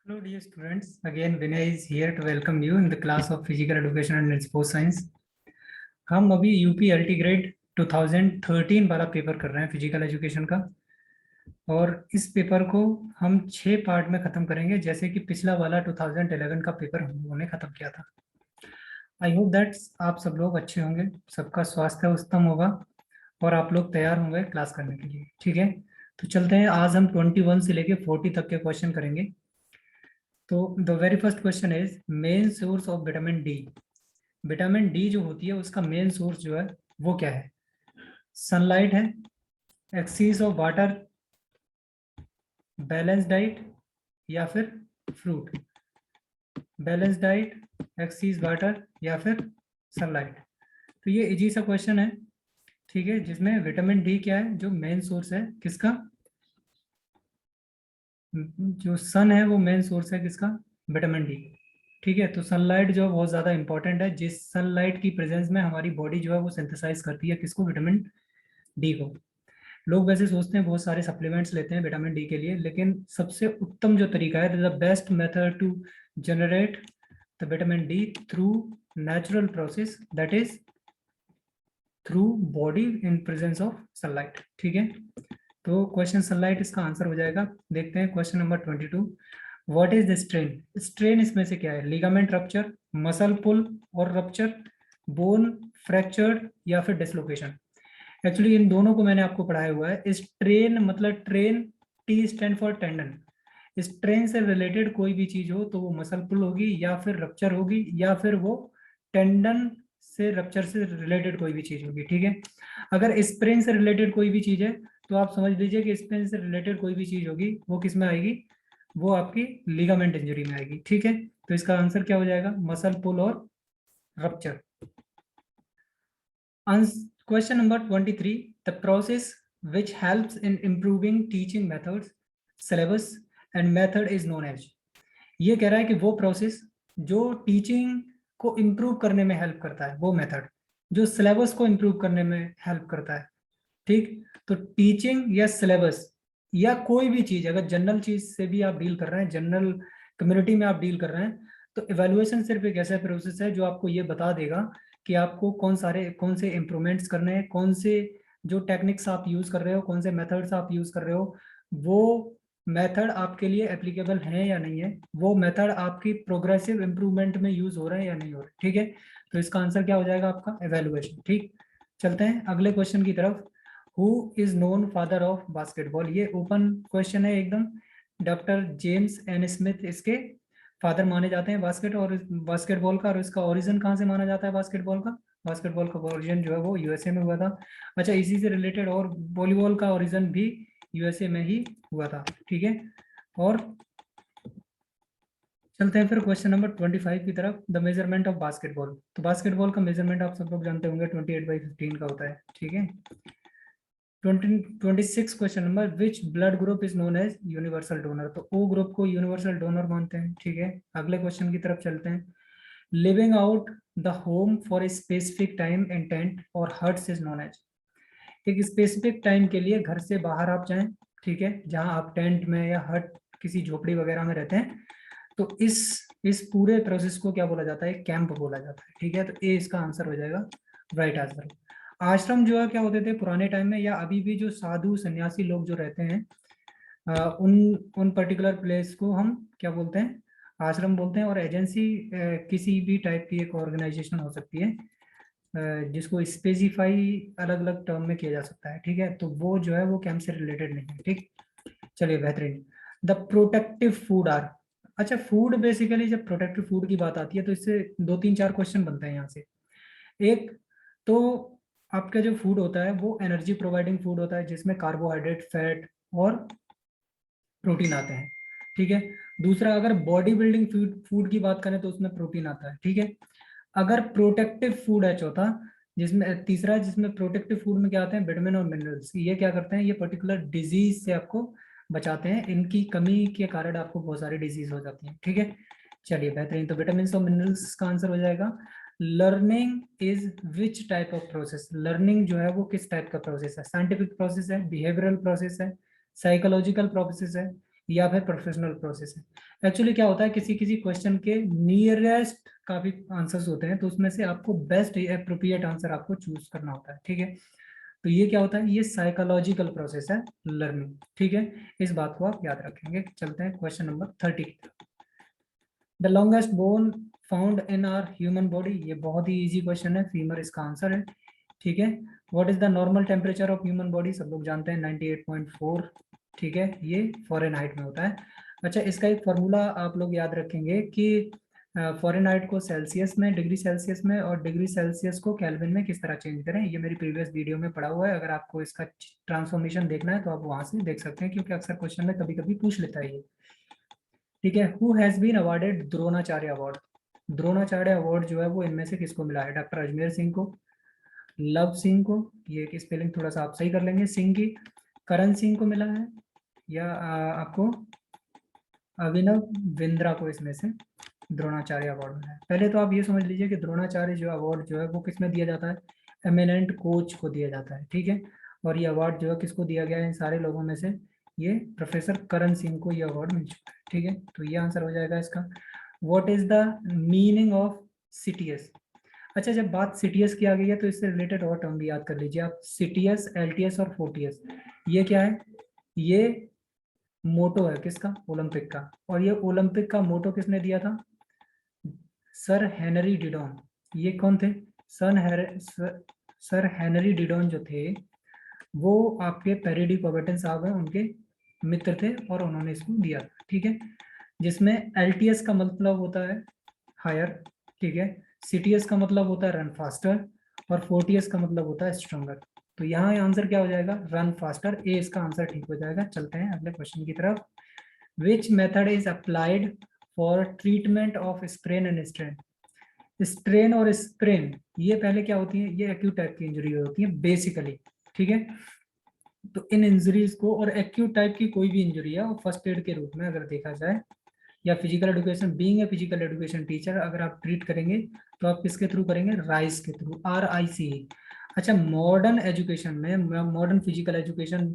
Hello dear students, again Vinay is here to welcome you in the class of Physical Education and Sports Science. हम अभी UP अल्टी grade 2013 वाला paper कर रहे हैं physical education का, और इस पेपर को हम 6 पार्ट में खत्म करेंगे, जैसे कि पिछला वाला 2011 का पेपर हम लोगों ने खत्म किया था। आई होप दैट आप सब लोग अच्छे होंगे, सबका स्वास्थ्य उत्तम होगा और आप लोग तैयार होंगे क्लास करने के लिए। ठीक है, तो चलते हैं। आज हम 21 से लेके 40 तक के क्वेश्चन करेंगे। तो the very first question is main source of vitamin D. Vitamin D जो होती है उसका मेन सोर्स जो है वो क्या है? सनलाइट है, axis of water, balance diet, या फिर fruit. Balance diet, axis water, या फिर सनलाइट। तो ये इजी सा क्वेश्चन है, ठीक है, जिसमें विटामिन डी क्या है जो मेन सोर्स है किसका? जो सन है वो मेन सोर्स है किसका? Vitamin D. ठीक है, तो सनलाइट जो है बहुत ज़्यादा इंपॉर्टेंट है। जिस सनलाइट की प्रेजेंस में हमारी बॉडी जो है वो सिंथेसाइज करती है किसको? विटामिन डी को। लोग वैसे सोचते हैं बहुत सारे सप्लीमेंट्स लेते हैं विटामिन डी के लिए, लेकिन सबसे उत्तम जो तरीका है, the best method to generate the vitamin D through natural process, that is through body in presence of sunlight. ठीक है, तो क्वेश्चन सनलाइट इसका आंसर हो जाएगा। देखते हैं question number 22। What is the strain? Strain इसमें से क्या है? लिगामेंट रप्चर, मसल पुल और रप्चर, बोन फ्रैक्चर्ड, या फिर डिसलोकेशन। एक्चुअली इन दोनों को मैंने आपको पढ़ाया हुआ है। स्ट्रेन मतलब train, T stand for tendon. Strain से रिलेटेड कोई भी चीज हो तो वो मसल पुल होगी, या फिर रप्चर होगी, या फिर वो टेंडन से रप्चर से रिलेटेड कोई भी चीज होगी। ठीक है, अगर स्प्रेन से रिलेटेड कोई भी चीज है तो आप समझ लीजिए कि स्प्रेन से रिलेटेड कोई भी चीज होगी वो किस में आएगी? वो आपकी लिगामेंट इंजरी में आएगी। ठीक है, तो इसका आंसर क्या हो जाएगा? मसल पुल और rupture. Question number 23. The process which helps in improving teaching methods, syllabus and method is known as. ये कह रहा है कि वो प्रोसेस जो टीचिंग को इम्प्रूव करने में हेल्प करता है, वो मेथड जो सिलेबस को इम्प्रूव करने में हेल्प करता है। ठीक, तो टीचिंग या सिलेबस या कोई भी चीज, अगर जनरल चीज से भी आप डील कर रहे हैं, जनरल कम्युनिटी में आप डील कर रहे हैं, तो इवेल्युएशन सिर्फ एक ऐसा प्रोसेस है जो आपको ये बता देगा कि आपको कौन से इम्प्रूवमेंट्स करने हैं, कौन से जो टेक्निक्स आप यूज कर रहे हो, कौन से मेथड्स आप यूज कर रहे हो, वो मेथड आपके लिए एप्लीकेबल है या नहीं है, वो मेथड आपकी प्रोग्रेसिव इंप्रूवमेंट में यूज हो रहे हैं या नहीं हो रहे। ठीक है, तो इसका आंसर क्या हो जाएगा आपका? एवेल्युएशन। ठीक, चलते हैं अगले क्वेश्चन की तरफ। Who is known father of basketball? ये ओपन क्वेश्चन है एकदम। डॉक्टर जेम्स एन स्मिथ इसके फादर माने जाते हैं बास्केटबॉल का। और इसका ओरिजिन कहाँ से माना जाता है बास्केटबॉल का? बास्केटबॉल का ओरिजिन जो है वो यूएसए में हुआ था। अच्छा, इसी से रिलेटेड और वॉलीबॉल का ओरिजिन भी यूएसए में ही हुआ था। ठीक है, और चलते हैं फिर क्वेश्चन नंबर 25 की तरफ। The measurement of basketball. तो बास्केटबॉल का मेजरमेंट आप सब लोग जानते होंगे 28/15 का होता है। ठीक है, 26 question number. Which blood group is known as universal donor? तो ओ ग्रुप को यूनिवर्सल डोनर मानते हैं। ठीक है, अगले क्वेश्चन की तरफ चलते हैं। Living out the home for a specific time in tent और हट्स इज नोन एज। एक स्पेसिफिक टाइम के लिए घर से बाहर आप जाएं, ठीक है, जहां आप टेंट में या हट किसी झोपड़ी वगैरह में रहते हैं, तो इस पूरे प्रोसेस को क्या बोला जाता है? कैंप बोला जाता है। ठीक है, तो ए इसका आंसर हो जाएगा, राइट आंसर। आश्रम जो है क्या होते थे पुराने टाइम में, या अभी भी जो साधु सन्यासी लोग जो रहते हैं, उन उन पर्टिकुलर प्लेस को हम क्या बोलते हैं? आश्रम बोलते हैं। और एजेंसी किसी भी टाइप की एक ऑर्गेनाइजेशन हो सकती है जिसको स्पेसिफाई अलग अलग टर्म में किया जा सकता है। ठीक है, तो वो जो है वो कैंप से रिलेटेड नहीं है। ठीक, चलिए बेहतरीन। The protective food are. अच्छा, फूड बेसिकली जब प्रोटेक्टिव फूड की बात आती है तो इससे 2 3 4 क्वेश्चन बनते हैं यहाँ से। एक तो आपका जो फूड होता है वो एनर्जी प्रोवाइडिंग फूड होता है, जिसमें कार्बोहाइड्रेट, फैट और प्रोटीन आते हैं। ठीक है, दूसरा अगर बॉडी बिल्डिंग फूड की बात करें तो उसमें प्रोटीन आता है। ठीक है, अगर प्रोटेक्टिव फूड है चौथा, जिसमें तीसरा जिसमें प्रोटेक्टिव फूड में क्या आते हैं? विटामिन और मिनरल्स। ये क्या करते हैं? ये पर्टिकुलर डिजीज से आपको बचाते हैं। इनकी कमी के कारण आपको बहुत सारी डिजीज हो जाती हैं। ठीक है, चलिए बेहतरीन। तो विटामिन और मिनरल्स का आंसर हो जाएगा। Learning is which type of process? Learning जो है वो किस टाइप का प्रोसेस है? साइंटिफिक प्रोसेस है, बिहेवियरल प्रोसेस है, साइकोलॉजिकल प्रोसेस है, या फिर प्रोफेशनल प्रोसेस है। एक्चुअली क्या होता है, किसी किसी क्वेश्चन के नियरेस्ट काफी आंसर्स होते हैं, तो उसमें से आपको बेस्ट अप्रोप्रिएट आंसर आपको चूज करना होता है, ठीक है। तो ये क्या होता है, ये साइकोलॉजिकल प्रोसेस है लर्निंग, ठीक है। इस बात को आप याद रखेंगे। चलते हैं क्वेश्चन नंबर 30 की तरफ। The longest bone found in our human body, ये बहुत ही इजी क्वेश्चन है, फीमर इसका आंसर है, ठीक है। What is the normal temperature of human body, सब लोग जानते हैं 98.4, ठीक है, ये फ़ारेनहाइट में होता है। अच्छा, इसका एक फार्मूला आप लोग याद रखेंगे कि फ़ारेनहाइट को सेल्सियस में, डिग्री सेल्सियस में, और डिग्री सेल्सियस को केल्विन में किस तरह चेंज करें, ये मेरी प्रीवियस वीडियो में पढ़ा हुआ है। अगर आपको इसका ट्रांसफॉर्मेशन देखना है तो आप वहां से देख सकते हैं, क्योंकि अक्सर क्वेश्चन में कभी कभी पूछ लेता है ये, ठीक है। Who has been awarded Dronacharya award, Dronacharya award जो है वो इनमें से किसको मिला है, डॉक्टर अजमेर सिंह को, लव सिंह को, ये की स्पेलिंग थोड़ा सा आप सही कर लेंगे, सिंह की, करण सिंह को मिला है, या आपको अभिनव बिंद्रा को इसमें से द्रोणाचार्य अवार्ड मिला है। पहले तो आप ये समझ लीजिए कि द्रोणाचार्य जो अवार्ड जो है वो किसमें दिया जाता है, एमिनेंट कोच को दिया जाता है, ठीक है। और ये अवार्ड जो है किसको दिया गया है, इन सारे लोगों में से ये प्रोफेसर करण सिंह को ये अवार्ड मिल चुका है, ठीक है। तो ये आंसर हो जाएगा इसका। What is the meaning of CTS. अच्छा, जब बात सीटीएस की आ गई है तो इससे रिलेटेड और टर्म भी याद कर लीजिए आप, सीटीएस, एलटीएस और फोर्टीएस, ये क्या है, ये मोटो है किसका, ओलंपिक का। और ये ओलंपिक का मोटो किसने दिया था, सर हेनरी डिडॉन। ये कौन थे, सर हेनरी डिडॉन जो थे वो आपके पेरिडी कॉबर्टन साहब हैं, उनके मित्र थे, और उन्होंने इसको दिया था, ठीक है। जिसमें एलटीएस का मतलब होता है हायर, ठीक है, सीटीएस का मतलब होता है रन फास्टर, और फोर्टीएस का मतलब होता है स्ट्रॉन्गर। तो यहाँ आंसर क्या हो जाएगा, रन फास्टर, ए इसका आंसर ठीक हो जाएगा। चलते हैं अगले क्वेश्चन की तरफ। Which method is applied for treatment of strain and strain. Strain और स्प्रेन ये पहले क्या होती है, ये एक्यूट टाइप की इंजरी होती है बेसिकली, ठीक है। तो इन इंजरीज को, और एक्यूट टाइप की कोई भी इंजरी है, और फर्स्ट एड के रूप में अगर देखा जाए, या physical education, being a physical education teacher, अगर आप ट्रीट करेंगे तो आप किसके थ्रू करेंगे, राइस के थ्रू, RICE। अच्छा, मॉडर्न एजुकेशन में, मॉडर्न फिजिकल एजुकेशन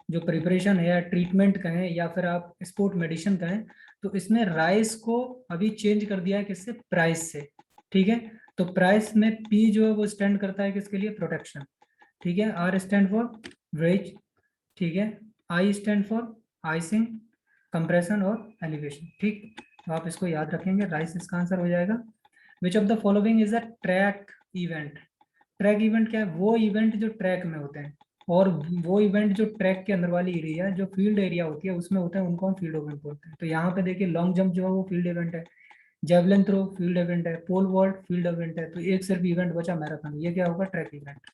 जो प्रिपरेशन है या ट्रीटमेंट कहें या फिर आप स्पोर्ट मेडिसिन कहें, तो इसमें राइस को अभी चेंज कर दिया है किससे, प्राइस से, ठीक है। तो प्राइस में P जो है वो स्टैंड करता है किसके लिए, प्रोटेक्शन, ठीक है। R स्टैंड फॉर वेज, ठीक है। I stand for icing, compression और एलिवेशन, ठीक। तो आप इसको याद रखेंगे, राइस इसका आंसर हो जाएगा। Which of the following is a track event. Track event क्या है, वो इवेंट जो ट्रैक में होते हैं, और वो इवेंट जो ट्रैक के अंदर वाली एरिया, जो फील्ड एरिया होती है उसमें होते हैं, उनको हम फील्ड इवेंट बोलते हैं। तो यहाँ पे देखिए, लॉन्ग जंप जो है वो फील्ड इवेंट है, जेवलिन थ्रो फील्ड इवेंट है, पोल वॉल्ट फील्ड इवेंट है। तो एक सिर्फ इवेंट बचा मैराथन, ये क्या होगा, ट्रैक इवेंट।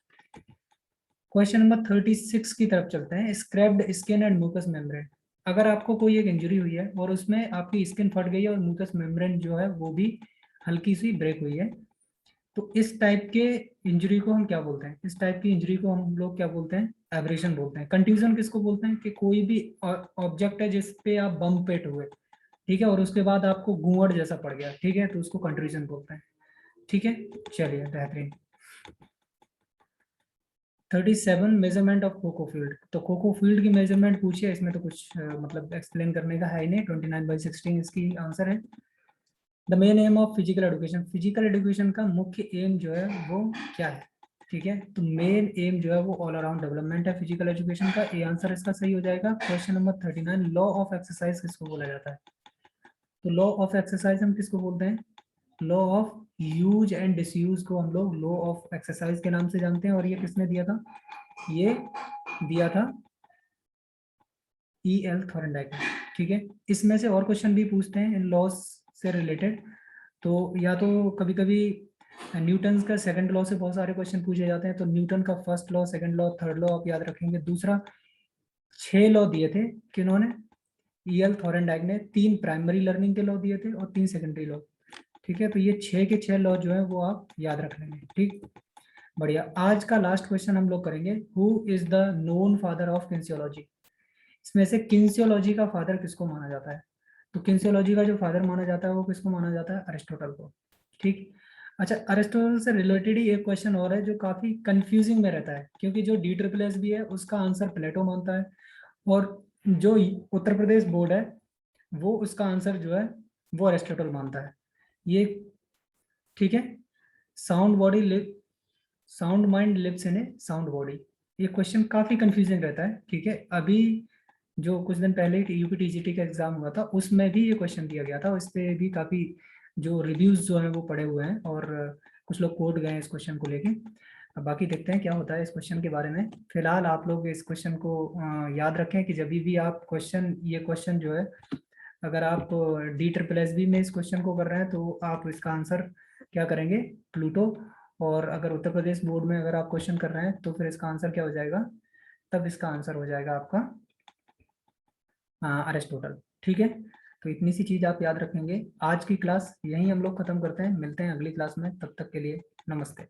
क्वेश्चन नंबर 36 की तरफ चलते हैं। Scrapped skin and mucous membrane. अगर आपको कोई एक इंजरी हुई है और उसमें आपकी स्किन फट गई है और म्यूकस मेम्ब्रेन जो है वो भी हल्की सी ब्रेक हुई है, तो इस टाइप के इंजरी को हम क्या बोलते हैं, इस टाइप की इंजरी को हम लोग क्या बोलते हैं, एब्रेशन बोलते हैं। कंट्यूजन किसको बोलते हैं, कि कोई भी ऑब्जेक्ट है जिस पे आप बम पेट हुए, ठीक है, और उसके बाद आपको गूंगट जैसा पड़ गया, ठीक है, तो उसको कंट्यूजन बोलते हैं, ठीक है। चलिए, बेहतरीन। 37 मेजरमेंट ऑफ कोकोफील्ड। तो कोकोफील्ड की मेजरमेंट पूछी है, इसमें तो कुछ मतलब एक्सप्लेन करने का है ही नहीं। 29/16 इसकी आंसर है। The main M of physical education. Physical education का मुख्य एम जो है वो क्या है, ठीक है। तो मेन एम जो है वो ऑल अराउंड डेवलपमेंट है फिजिकल एजुकेशन का। ए आंसर इसका सही हो जाएगा। Question number 39, law of exercise किसको बोला जाता है। तो लॉ ऑफ एक्सरसाइज हम किसको बोलते हैं, law of use and disuse को हम लोग लॉ ऑफ एक्सरसाइज के नाम से जानते हैं। और ये किसने दिया था, ये दिया था EL थॉरनडाइक ने, ठीक है। इसमें से और क्वेश्चन भी पूछते हैं इन लॉस से रिलेटेड। तो या तो कभी कभी न्यूटन का सेकंड लॉ से बहुत सारे क्वेश्चन पूछे जाते हैं। तो न्यूटन का first law, second law, third law आप याद रखेंगे। दूसरा, 6 लॉ दिए थे किन्होंने, EL थॉरनडाइक ने। 3 प्राइमरी लर्निंग के लॉ दिए थे और 3 सेकेंडरी लॉ, ठीक है। तो ये 6 के 6 लॉ जो है वो आप याद रख लेंगे, ठीक। बढ़िया। आज का लास्ट क्वेश्चन हम लोग करेंगे, who is the known father of kinesiology. इसमें से किन्सियोलॉजी का फादर किसको माना जाता है। तो किन्सियोलॉजी का जो फादर माना जाता है वो किसको माना जाता है, अरिस्टोटल को, ठीक। अच्छा, अरिस्टोटल से रिलेटेड ही एक क्वेश्चन और है जो काफी कंफ्यूजिंग में रहता है, क्योंकि जो D SSS भी है उसका आंसर प्लेटो मानता है, और जो उत्तर प्रदेश बोर्ड है वो उसका आंसर जो है वो अरिस्टोटल मानता है ये, ठीक है। Sound body live, sound mind lives in a sound body, ये क्वेश्चन काफी कंफ्यूजिंग रहता है, ठीक है। अभी जो कुछ दिन पहले यूपी टीजीटी का एग्जाम हुआ था उसमें भी ये क्वेश्चन दिया गया था, उस पे भी काफी जो रिव्यूज जो है वो पड़े हुए हैं और कुछ लोग कोट गए हैं इस क्वेश्चन को लेके। अब बाकी देखते हैं क्या होता है इस क्वेश्चन के बारे में। फिलहाल आप लोग इस क्वेश्चन को याद रखें कि जब भी आप क्वेश्चन, ये क्वेश्चन जो है अगर आप DSSB में इस क्वेश्चन को कर रहे हैं तो आप इसका आंसर क्या करेंगे, प्लूटो। और अगर उत्तर प्रदेश बोर्ड में अगर आप क्वेश्चन कर रहे हैं तो फिर इसका आंसर क्या हो जाएगा, तब इसका आंसर हो जाएगा आपका अरिस्टोटल, ठीक है। तो इतनी सी चीज आप याद रखेंगे। आज की क्लास यहीं हम लोग खत्म करते हैं, मिलते हैं अगली क्लास में, तब तक के लिए नमस्ते।